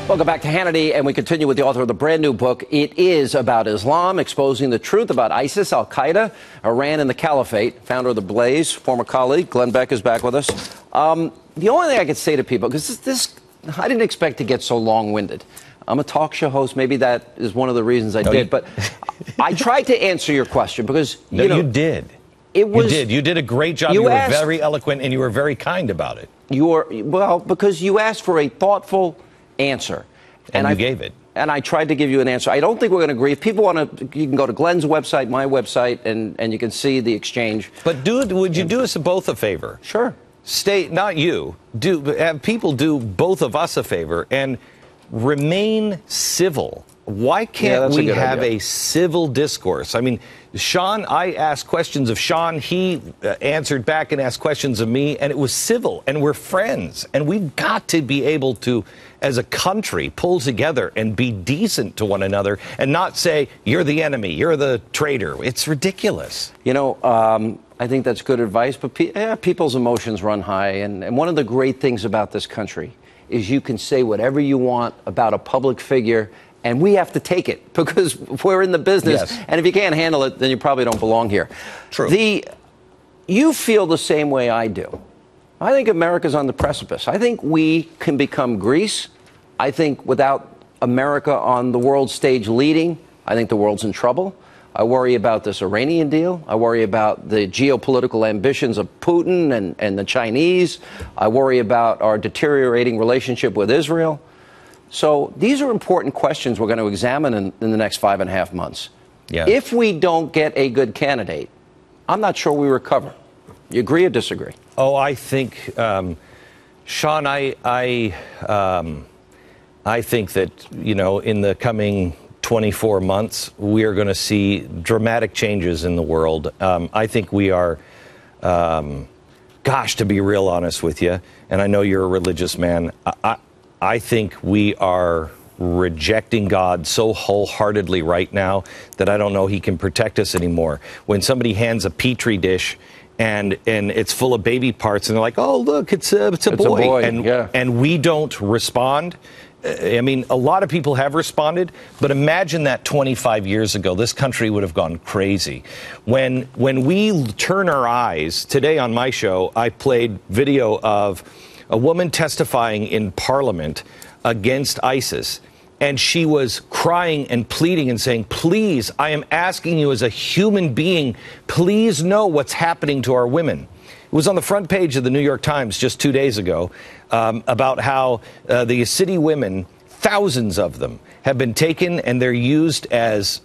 Welcome back to Hannity, and we continue with the author of the brand new book. It is about Islam, exposing the truth about ISIS, Al-Qaeda, Iran, and the Caliphate. Founder of The Blaze, former colleague, Glenn Beck is back with us. The only thing I could say to people, because this I didn't expect to get so long-winded. I'm a talk show host. Maybe that is one of the reasons I did. But I tried to answer your question because, you did. You did a great job. You were very eloquent, and you were very kind about it. Because you asked for a thoughtful answer. And I gave it. And I tried to give you an answer. I don't think we're going to agree. If people want to, you can go to Glenn's website, my website, and you can see the exchange. But would you do us both a favor? Sure. Not you. Have people do both of us a favor and remain civil. Why can't we have a civil discourse? I mean, Sean, I asked questions of Sean. He answered back and asked questions of me, and it was civil, and we're friends. And we've got to be able to, as a country, pull together and be decent to one another and not say, you're the enemy, you're the traitor. It's ridiculous. I think that's good advice, but people's emotions run high. And one of the great things about this country is you can say whatever you want about a public figure, and we have to take it because we're in the business. Yes. And if you can't handle it, then you probably don't belong here. True. You feel the same way I do. I think America's on the precipice. I think we can become Greece. I think without America on the world stage leading, I think the world's in trouble. I worry about this Iranian deal. I worry about the geopolitical ambitions of Putin and the Chinese. I worry about our deteriorating relationship with Israel. So these are important questions we're going to examine in the next 5.5 months. Yeah. If we don't get a good candidate, I'm not sure we recover. You agree or disagree? Oh, I think, Sean, I think that, in the coming 24 months, we are going to see dramatic changes in the world. I think we are, to be real honest with you, and I know you're a religious man, I think we are rejecting God so wholeheartedly right now that I don't know he can protect us anymore. When somebody hands a petri dish and it's full of baby parts and they're like, oh, look, it's a boy. And we don't respond. I mean, a lot of people have responded, but imagine that 25 years ago, this country would have gone crazy. When we turn our eyes, today on my show, I played video of a woman testifying in Parliament against ISIS, and she was crying and pleading and saying, please, I am asking you as a human being, please know what's happening to our women. It was on the front page of the New York Times just 2 days ago about how the Yazidi women, thousands of them, have been taken and they're used as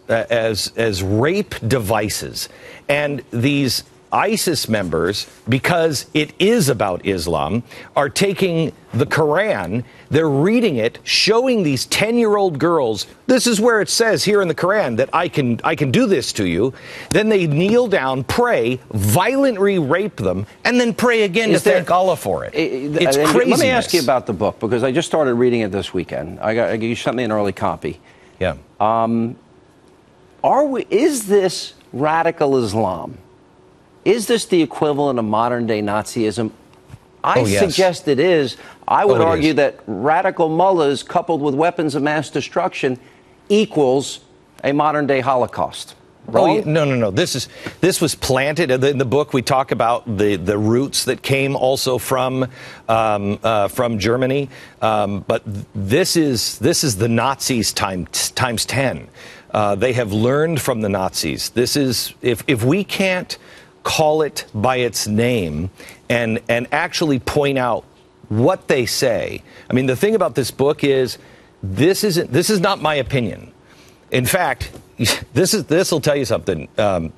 rape devices. And these ISIS members, because it is about Islam, are taking the Quran, they're reading it, showing these 10-year-old girls, this is where it says here in the Quran that I can do this to you. Then they kneel down, pray, violently rape them, and then pray again to thank Allah for it. It's crazy. Let me ask you about the book, because I just started reading it this weekend. You sent me an early copy. Yeah. Is this radical Islam? Is this the equivalent of modern-day Nazism? I suggest it is. I would argue that radical mullahs coupled with weapons of mass destruction equals a modern-day Holocaust. Wrong? No. This was planted in the book. We talk about the roots that came also from Germany, but this is the Nazis times 10. They have learned from the Nazis. This is if we can't call it by its name and actually point out what they say. I mean, the thing about this book is this is not my opinion. In fact, this will tell you something,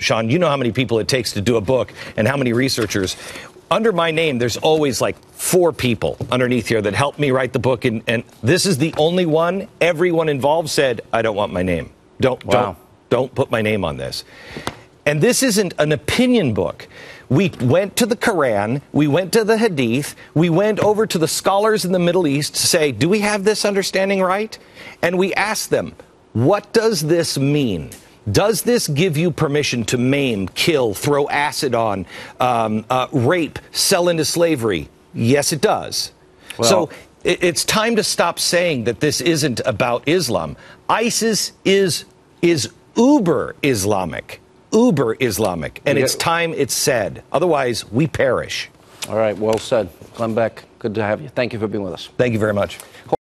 Sean. You know how many people it takes to do a book and how many researchers. Under my name, there's always like 4 people underneath here that helped me write the book, and this is the only one. Everyone involved said, I don't want my name. Don't put my name on this. And this isn't an opinion book. We went to the Quran, we went to the Hadith, we went over to the scholars in the Middle East to say, do we have this understanding right? And we asked them, what does this mean? Does this give you permission to maim, kill, throw acid on, rape, sell into slavery? Yes, it does. Well, so It's time to stop saying that this isn't about Islam. ISIS is uber Islamic, and it's time it's said. Otherwise, we perish. All right, well said. Glenn Beck, good to have you. Thank you for being with us. Thank you very much.